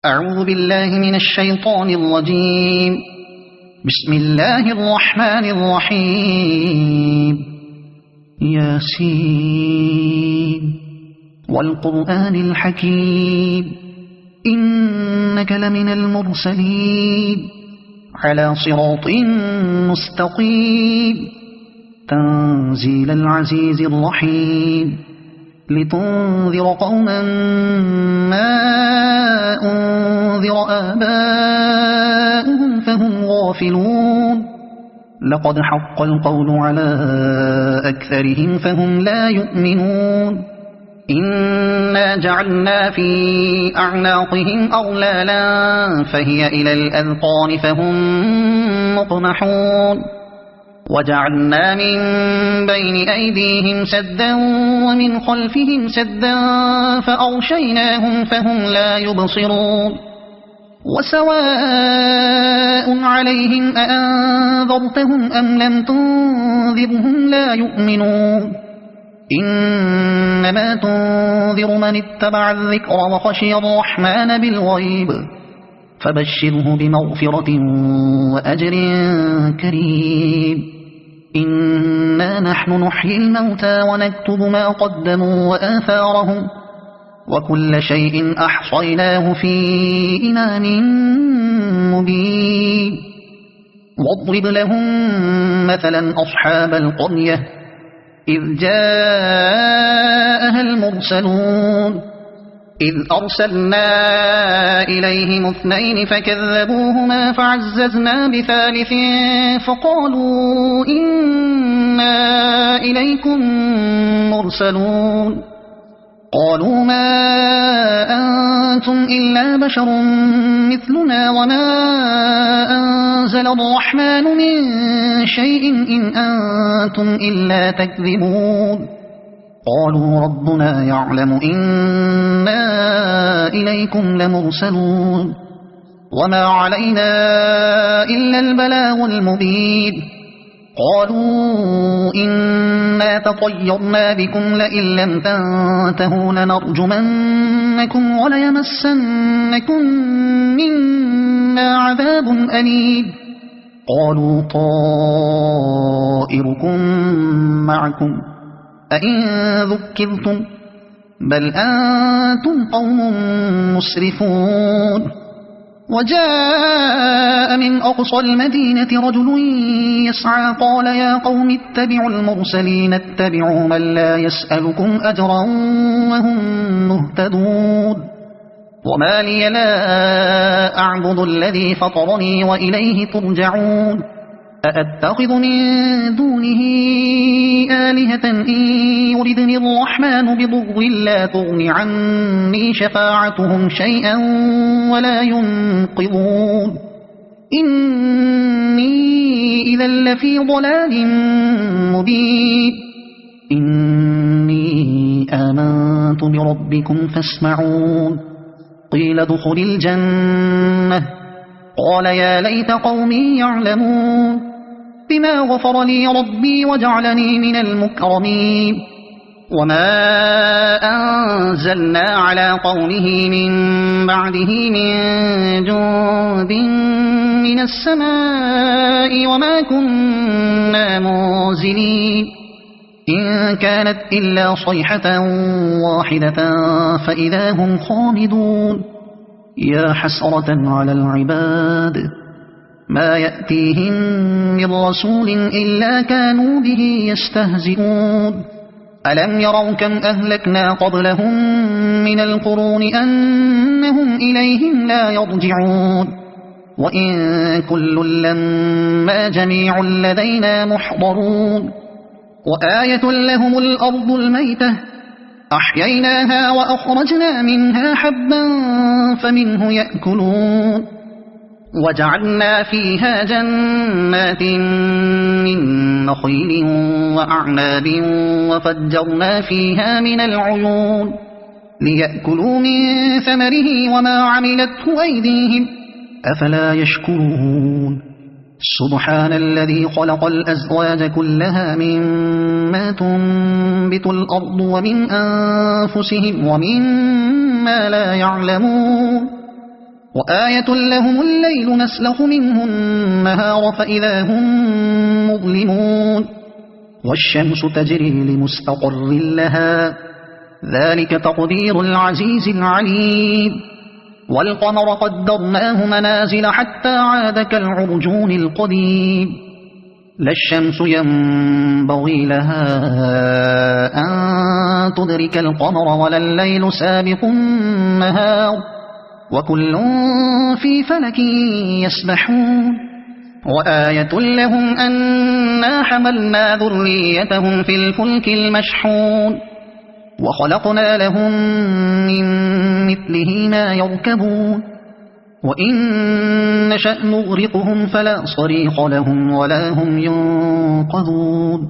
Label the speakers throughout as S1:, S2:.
S1: أعوذ بالله من الشيطان الرجيم. بسم الله الرحمن الرحيم. ياسين والقرآن الحكيم إنك لمن المرسلين على صراط مستقيم تنزيل العزيز الرحيم لتنذر قوما ما أنذر آباؤهم فهم غافلون لقد حق القول على أكثرهم فهم لا يؤمنون إنا جعلنا في أعناقهم أغلالا فهي إلى الأذقان فهم مقمحون وجعلنا من بين أيديهم سدا ومن خلفهم سدا فأغشيناهم فهم لا يبصرون وسواء عليهم أأنذرتهم أم لم تنذرهم لا يؤمنون إنما تنذر من اتبع الذكر وخشي الرحمن بالغيب فبشره بمغفرة وأجر كريم إنا نحن نحيي الموتى ونكتب ما قدموا وآثارهم وكل شيء أحصيناه في إمام مبين واضرب لهم مثلا أصحاب القرية إذ جاءها المرسلون إذ أرسلنا إليهم 2 فكذبوهما فعززنا ب3 فقالوا إنا إليكم مرسلون قالوا ما أنتم إلا بشر مثلنا وما أنزل الرحمن من شيء إن أنتم إلا تكذبون قالوا ربنا يعلم إنا إليكم لمرسلون وما علينا إلا البلاغ المبين قالوا إنا تطيرنا بكم لئن لم تنتهوا لنرجمنكم وليمسنكم منا عذاب أليم قالوا طائركم معكم أئن ذكرتم بل أنتم قوم مسرفون وجاء من أقصى المدينة رجل يسعى قال يا قوم اتبعوا المرسلين اتبعوا من لا يسألكم أجرا وهم مهتدون وما لي لا أعبد الذي فطرني وإليه ترجعون أأتخذ من دونه آلهة إن يردني الرحمن بضر لا تغن عني شفاعتهم شيئا ولا ينقذون إني إذا لفي ضلال مبين إني آمنت بربكم فاسمعون قيل ادخل الجنة قال يا ليت قومي يعلمون بما غفر لي ربي وجعلني من المكرمين وما أنزلنا على قومه من بعده من جند من السماء وما كنا منزلين إن كانت إلا صيحة واحدة فإذا هم خامدون يا حسرة على العباد ما يأتيهم من رسول إلا كانوا به يستهزئون ألم يروا كم أهلكنا قبلهم من القرون أنهم إليهم لا يرجعون وإن كل لما جميع لدينا محضرون وآية لهم الأرض الميتة أحييناها وأخرجنا منها حبا فمنه يأكلون وجعلنا فيها جنات من نخيل وأعناب وفجرنا فيها من العيون ليأكلوا من ثمره وما عملته أيديهم أفلا يشكرون سبحان الذي خلق الأزواج كلها مما تنبت الأرض ومن أنفسهم ومما لا يعلمون وآية لهم الليل نسلخ منه النهار فإذا هم مظلمون والشمس تجري لمستقر لها ذلك تقدير العزيز العليم والقمر قدرناه منازل حتى عاد كالعرجون القديم لا الشمس ينبغي لها أن تدرك القمر ولا الليل سابق النهار وكل في فلك يسبحون وآية لهم أنا حملنا ذريتهم في الفلك المشحون وخلقنا لهم من مثله ما يركبون وإن نشأ نغرقهم فلا صريخ لهم ولا هم ينقذون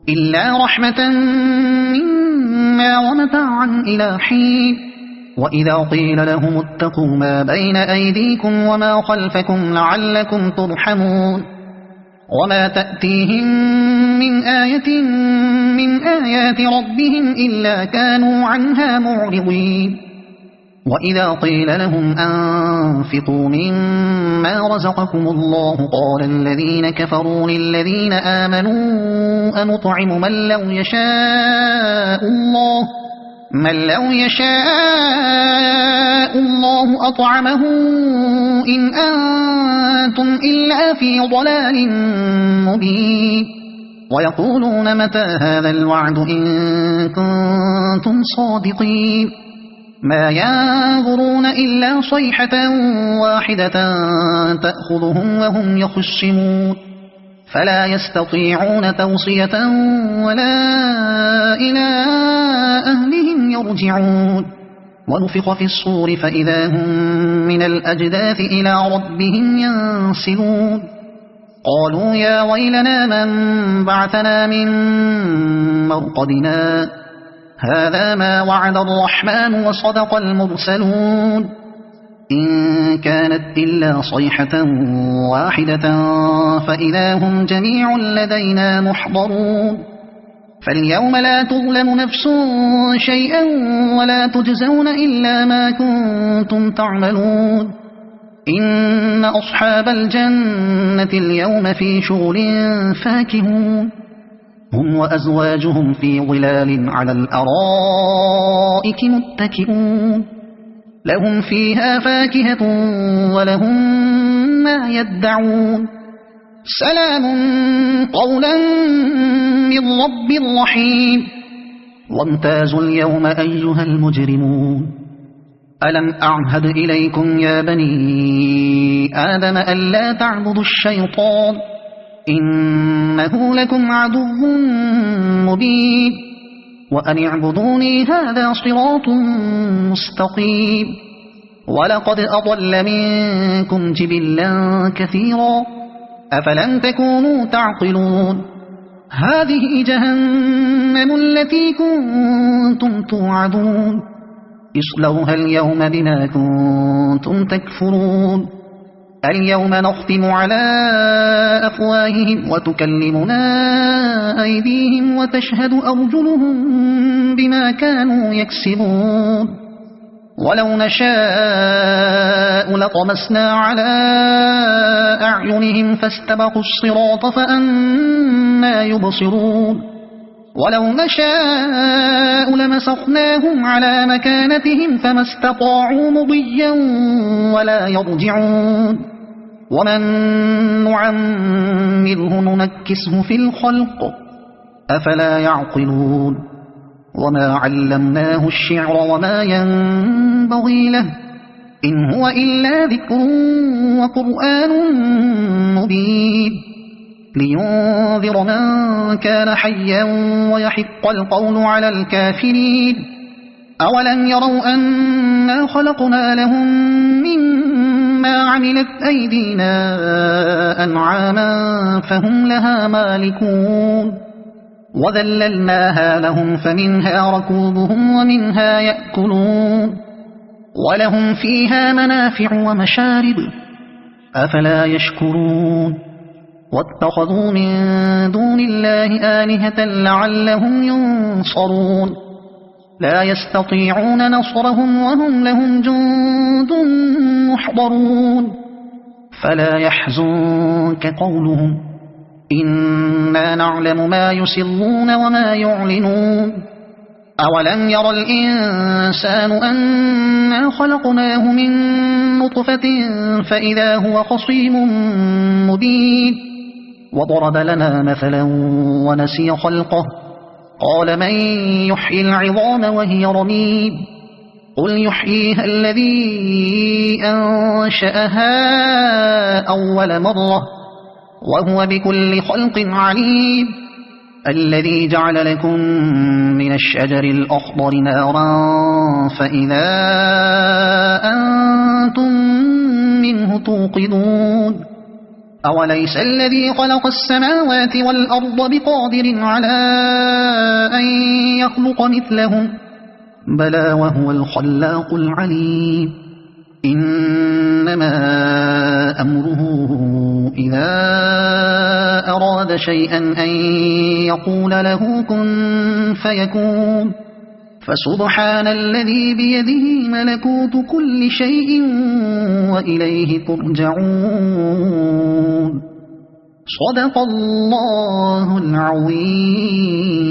S1: إلا رحمة منا ومتاعا إلى حين وإذا قيل لهم اتقوا ما بين أيديكم وما خلفكم لعلكم ترحمون وما تأتيهم من آية من آيات ربهم إلا كانوا عنها معرضين وإذا قيل لهم أنفقوا مما رزقكم الله قال الذين كفروا للذين آمنوا أنطعم من لو يشاء الله أطعمه إن أنتم إلا في ضلال مبين ويقولون متى هذا الوعد إن كنتم صادقين ما ينظرون إلا صيحة واحدة تأخذهم وهم يخصمون فلا يستطيعون توصية ولا إلى أهلهم يرجعون ونفخ في الصور فإذا هم من الأجداث إلى ربهم ينسلون قالوا يا ويلنا من بعثنا من مرقدنا هذا ما وعد الرحمن وصدق المرسلون إن كانت إلا صيحة واحدة فإذا هم جميع لدينا محضرون فاليوم لا تظلم نفس شيئا ولا تجزون إلا ما كنتم تعملون إن أصحاب الجنة اليوم في شغل فاكهون هم وأزواجهم في ظلال على الأرائك متكئون لهم فيها فاكهة ولهم ما يدعون سلام قولا من رب رحيم وامتازوا اليوم أيها المجرمون ألم أعهد إليكم يا بني آدم ألا تعبدوا الشيطان إنه لكم عدو مبين وأن اعبدوني هذا صراط مستقيم ولقد أضل منكم جبلا كثيرا أفلم تكونوا تعقلون هذه جهنم التي كنتم توعدون اصلوها اليوم بما كنتم تكفرون اليوم نختم على أفواههم وتكلمنا أيديهم وتشهد أرجلهم بما كانوا يكسبون ولو نشاء لطمسنا على أعينهم فاستبقوا الصراط فأنى يبصرون ولو نشاء لمسخناهم على مكانتهم فما استطاعوا مضيا ولا يرجعون ومن نعمره ننكسه في الخلق أفلا يعقلون وما علمناه الشعر وما ينبغي له إن هو إلا ذكر وقرآن مبين لينذر من كان حيا ويحق القول على الكافرين أولم يروا أنا خلقنا لهم مما عملت أيدينا أنعاما فهم لها مالكون وذللناها لهم فمنها ركوبهم ومنها يأكلون ولهم فيها منافع ومشارب أفلا يشكرون واتخذوا من دون الله آلهة لعلهم ينصرون لا يستطيعون نصرهم وهم لهم جند يحضرون فلا يحزنك قولهم إنا نعلم ما يسرون وما يعلنون أولم ير الإنسان أنا خلقناه من نطفة فإذا هو خصيم مبين وضرب لنا مثلا ونسي خلقه قال من يحيي العظام وهي رميم قل يحييها الذي أنشأها أول مرة وهو بكل خلق عليم الذي جعل لكم من الشجر الأخضر نارا فإذا أنتم منه توقدون أوليس الذي خلق السماوات والأرض بقادر على أن يخلق مثلهم بلى وهو الخلاق العليم إنما أمره إذا أراد شيئا أن يقول له كن فيكون فسبحان الذي بيده ملكوت كل شيء وإليه ترجعون صدق الله العظيم.